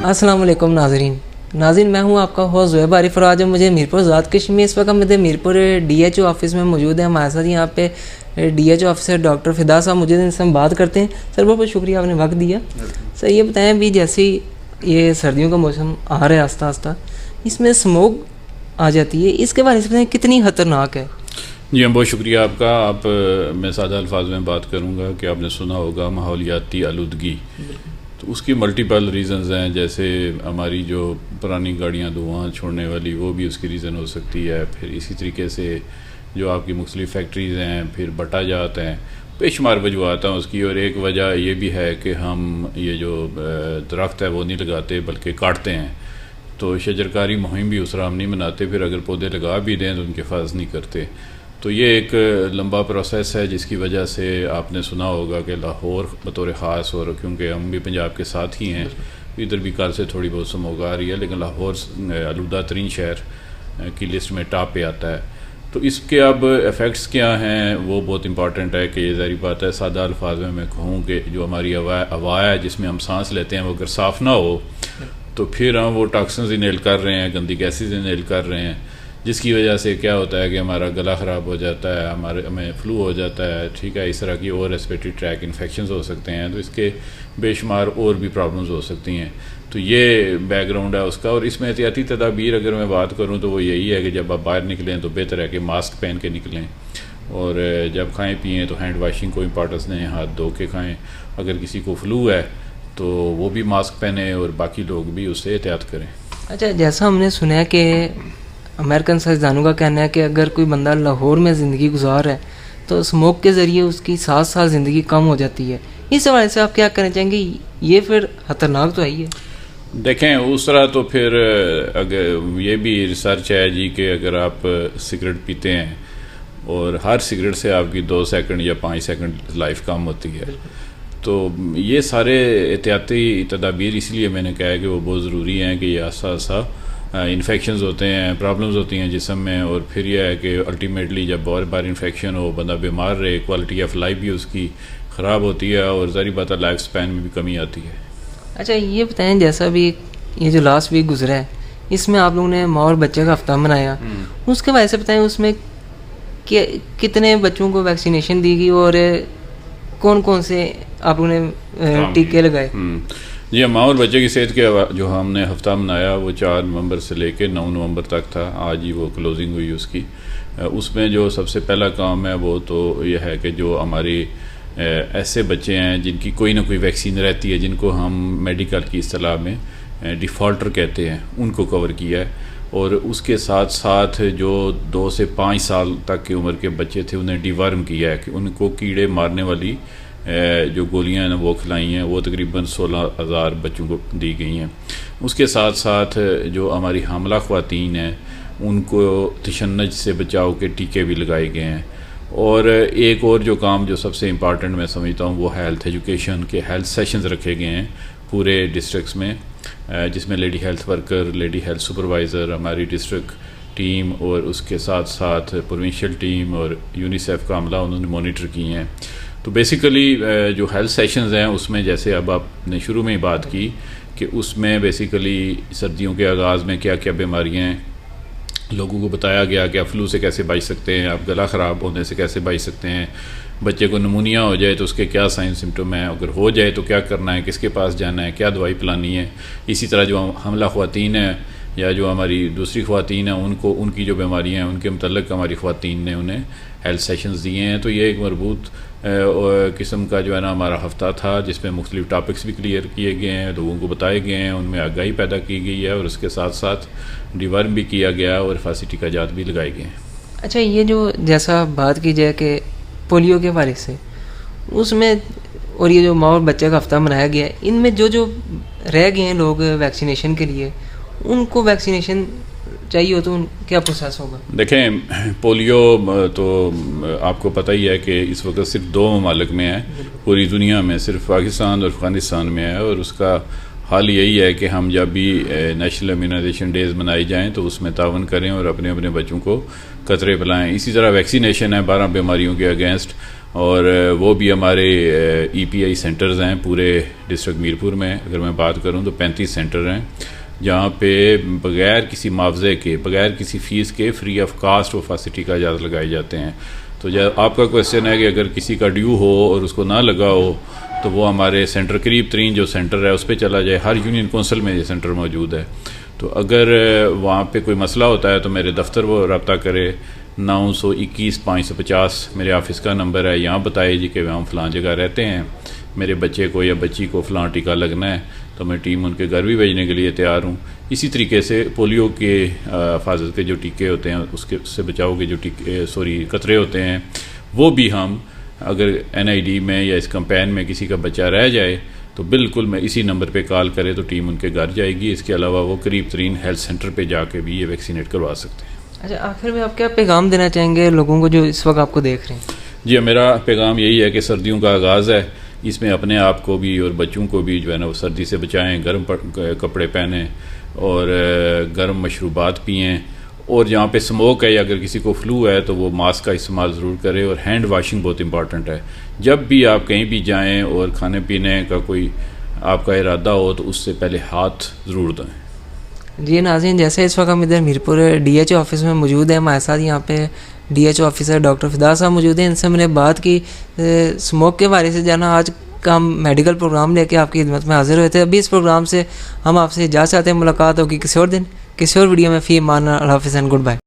अस्सलाम वालेकुम नाज़रीन, मैं हूं आपका होस्ट ज़ुहैब आरिफ और आज मुझे मीरपुर ज़ात कश्मीर में इस वक्त मुझे मीरपुर DHO ऑफिस में मौजूद है। हमारे साथ यहाँ पे DHO ऑफिसर डॉक्टर फिदा साहब मौजूद हैं, इनसे हम बात करते हैं। सर बहुत बहुत शुक्रिया आपने वक्त दिया। सर ये बताएं, अभी जैसे ये सर्दियों का मौसम आ रहा है आस्ता आस्ता, इसमें स्मोक आ जाती है, इसके बारे में बताएं कितनी ख़तरनाक है। जी बहुत शुक्रिया आपका। मैं सादा अल्फाज में बात करूँगा कि आपने सुना होगा माहौलियाती आलूदगी, तो उसकी मल्टीपल रीज़न्स हैं। जैसे हमारी जो पुरानी गाड़ियाँ धुआं छोड़ने वाली, वो भी उसकी रीज़न हो सकती है। फिर इसी तरीके से जो आपकी मुख्तलिफ़ फैक्ट्रीज़ हैं, फिर बटा जात हैं, बेशुमार वजूहत हैं उसकी। और एक वजह ये भी है कि हम ये जो दरख्त है वो नहीं लगाते बल्कि काटते हैं, तो शजरकारी मुहिम भी उस हम नहीं मनाते। फिर अगर पौधे लगा भी दें तो उनके हिफाज़त नहीं करते। तो ये एक लंबा प्रोसेस है जिसकी वजह से आपने सुना होगा कि लाहौर बतौर ख़ास, और क्योंकि हम भी पंजाब के साथ ही हैं, इधर भी कल से थोड़ी बहुत स्मोक आ रही है, लेकिन लाहौर आलूदा तरीन शहर की लिस्ट में टॉप पे आता है। तो इसके अब इफ़ेक्ट्स क्या हैं वो बहुत इंपॉर्टेंट है कि ये ज़ाहिर बात है। सादा अल्फाज में मैं कहूँ कि जो हमारी हवा है जिसमें हम सांस लेते हैं, वो अगर साफ़ ना हो तो फिर हम वो टॉक्सिन्स इनहेल कर रहे हैं, गंदी गैसेज इनहेल कर रहे हैं, जिसकी वजह से क्या होता है कि हमारा गला ख़राब हो जाता है, हमें फ्लू हो जाता है, ठीक है। इस तरह की और रेस्पिरेटरी ट्रैक इन्फेक्शंस हो सकते हैं, तो इसके बेशुमार और भी प्रॉब्लम्स हो सकती हैं। तो ये बैकग्राउंड है उसका। और इसमें एहतियाती तदाबीर अगर मैं बात करूँ तो वो यही है कि जब आप बाहर निकलें तो बेहतर है कि मास्क पहन के निकलें, और जब खाएँ पिएँ तो हैंड वाशिंग को इम्पॉर्टेंस दें, हाथ धो के खाएँ। अगर किसी को फ्लू है तो वो भी मास्क पहने और बाकी लोग भी उससे एहतियात करें। अच्छा, जैसा हमने सुना है कि अमेरिकन साइंसदानों का कहना है कि अगर कोई बंदा लाहौर में ज़िंदगी गुजार है तो स्मोक के ज़रिए उसकी 7 साल ज़िंदगी कम हो जाती है। इस हवाले से आप क्या कहना चाहेंगे? ये फिर ख़तरनाक तो है ही है। देखें उस तरह तो फिर अगर ये भी रिसर्च है जी कि अगर आप सिगरेट पीते हैं और हर सिगरेट से आपकी 2 सेकंड या 5 सेकंड लाइफ कम होती है, तो ये सारे एहतियाती तदाबीर इसलिए मैंने कहा है कि वो बहुत ज़रूरी हैं कि ये आसा आसा इन्फेक्शंस होते हैं, प्रॉब्लम्स होती हैं जिस्म में, और फिर यह है कि अल्टीमेटली जब बार बार इन्फेक्शन हो, बंदा बीमार रहे, क्वालिटी ऑफ लाइफ भी उसकी ख़राब होती है और ज़ाहिर बात है लाइफ स्पैन में भी कमी आती है। अच्छा ये बताएं, जैसा भी ये जो लास्ट वीक गुजरा है इसमें आप लोगों ने माँ और बच्चे का हफ्ता मनाया, उसके बारे से बताएं उसमें कितने बच्चों को वैक्सीनेशन दी गई और कौन कौन से आप लोगों ने टीके लगाए? जी, माँ और बच्चे की सेहत के जो हमने हफ्ता मनाया वो 4 नवंबर से लेकर 9 नवंबर तक था। आज ही वो क्लोजिंग हुई उसकी। उसमें जो सबसे पहला काम है वो तो ये है कि जो हमारे ऐसे बच्चे हैं जिनकी कोई ना कोई वैक्सीन रहती है, जिनको हम मेडिकल की इस्तिलाह में डिफ़ॉल्टर कहते हैं, उनको कवर किया है। और उसके साथ साथ जो 2 से 5 साल तक की उम्र के बच्चे थे उन्हें डिवर्म किया है कि उनको कीड़े मारने वाली जो गोलियां हैं ना वो खिलाई हैं। वो तकरीबन 16,000 बच्चों को दी गई हैं। उसके साथ साथ जो हमारी हामला ख़वातीन हैं उनको तशन्नुज से बचाव के टीके भी लगाए गए हैं। और एक और जो काम जो सबसे इम्पॉर्टेंट मैं समझता हूँ वो हेल्थ एजुकेशन के हेल्थ सेशंस रखे गए हैं पूरे डिस्ट्रिक्ट्स में, जिसमें lady health worker, lady health supervisor, हमारी डिस्ट्रिक्ट टीम और उसके साथ साथ प्रोविंशियल टीम और यूनिसेफ का अमला उन्होंने मॉनिटर किए हैं। तो बेसिकली जो हेल्थ सेशंस हैं उसमें जैसे अब आपने शुरू में ही बात की कि उसमें बेसिकली सर्दियों के आगाज़ में क्या क्या बीमारियां हैं लोगों को बताया गया कि आप फ्लू से कैसे बच सकते हैं, आप गला ख़राब होने से कैसे बच सकते हैं, बच्चे को नमूनिया हो जाए तो उसके क्या साइन सिम्टम हैं, अगर हो जाए तो क्या करना है, किसके पास जाना है, क्या दवाई पिलानी है। इसी तरह जो हमला ख़वातीन है या जो हमारी दूसरी ख़वातीन हैं उनको उनकी जो बीमारियाँ हैं उनके मतलब हमारी ख़वातीन ने उन्हें हेल्थ सेशंस दिए हैं। तो ये एक मरबूत किस्म का जो है ना हमारा हफ्ता था जिसमें मुख्तलिफ टॉपिक्स भी क्लियर किए गए हैं, लोगों को बताए गए हैं, उनमें आगाही पैदा की गई है और उसके साथ साथ डिवर्म भी किया गया और हिफाज़ती टीकाजात भी लगाए गए हैं। अच्छा, ये जो जैसा बात की जाए कि पोलियो के बारे से उसमें और ये जो माँ और बच्चे का हफ्ता मनाया गया है, इनमें जो जो रह गए हैं लोग वैक्सीनेशन के लिए, उनको वैक्सीनेशन चाहिए हो तो क्या प्रोसेस होगा? देखें पोलियो तो आपको पता ही है कि इस वक्त सिर्फ 2 ममालिक में है पूरी दुनिया में, सिर्फ पाकिस्तान और अफ़गानिस्तान में है। और उसका हाल यही है कि हम जब भी नेशनल इम्यूनाइजेशन डेज़ मनाई जाएँ तो उसमें तावन करें और अपने अपने बच्चों को कतरे पिलाएँ। इसी तरह वैक्सीनेशन है 12 बीमारियों के अगेंस्ट, और वो भी हमारे EPI सेंटर्स हैं पूरे डिस्ट्रिक्ट मीरपुर में। अगर मैं बात करूं तो 35 सेंटर हैं जहाँ पे बग़ैर किसी मुआवजे के, बग़ैर किसी फ़ीस के, फ्री ऑफ कास्ट वो फैसिलिटी का इजाज़त लगाए जाते हैं। तो जब आपका क्वेश्चन है कि अगर किसी का ड्यू हो और उसको ना लगा हो तो वो हमारे सेंटर करीब तरीन जो सेंटर है उस पर चला जाए। हर यूनियन कौंसिल में ये सेंटर मौजूद है। तो अगर वहाँ पे कोई मसला होता है तो मेरे दफ्तर वो रब्ता करे। 921-550 मेरे ऑफ़िस का नंबर है। यहाँ बताइए जी कि हम फ़लाँ जगह रहते हैं, मेरे बच्चे को या बच्ची को फ़लाँ टीका लगना है, तो मैं टीम उनके घर भी भेजने के लिए तैयार हूँ। इसी तरीके से पोलियो के हिफाजत के जो टीके होते हैं, उससे बचाव के जो टीके कतरे होते हैं, वो भी हम अगर NID में या इस कैंपेन में किसी का बच्चा रह जाए तो बिल्कुल मैं इसी नंबर पे कॉल करे तो टीम उनके घर जाएगी। इसके अलावा वो करीब तरीन हेल्थ सेंटर पे जाके भी ये वैक्सीनेट करवा सकते हैं। अच्छा, आखिर में आप क्या पैगाम देना चाहेंगे लोगों को जो इस वक्त आपको देख रहे हैं? जी, मेरा पैगाम यही है कि सर्दियों का आगाज़ है, इसमें अपने आप को भी और बच्चों को भी जो है ना वो सर्दी से बचाएं, गर्म कपड़े पहनें और गर्म मशरूबात पिएँ। और जहाँ पे स्मोक है या अगर किसी को फ्लू है तो वो मास्क का इस्तेमाल ज़रूर करे। और हैंड वाशिंग बहुत इंपॉर्टेंट है। जब भी आप कहीं भी जाएं और खाने पीने का कोई आपका इरादा हो तो उससे पहले हाथ ज़रूर धोएं। जी नाज़रीन, जैसे इस वक्त हम इधर मीरपुर DHO ऑफिस में मौजूद है, हमारे साथ यहाँ पे DHO ऑफिसर डॉक्टर फिदा साहब मौजूद हैं। इनसे मैंने बात की स्मोक के बारे से जाना। आज का हम मेडिकल प्रोग्राम लेके आपकी खिदमत में हाजिर हुए थे। अभी इस प्रोग्राम से हम आपसे इजाज़त चाहते हैं। मुलाकात होगी किसी और दिन, किसी और वीडियो में। फ़ी अमान अल्लाह हाफ़िज़ एंड गुड बाय।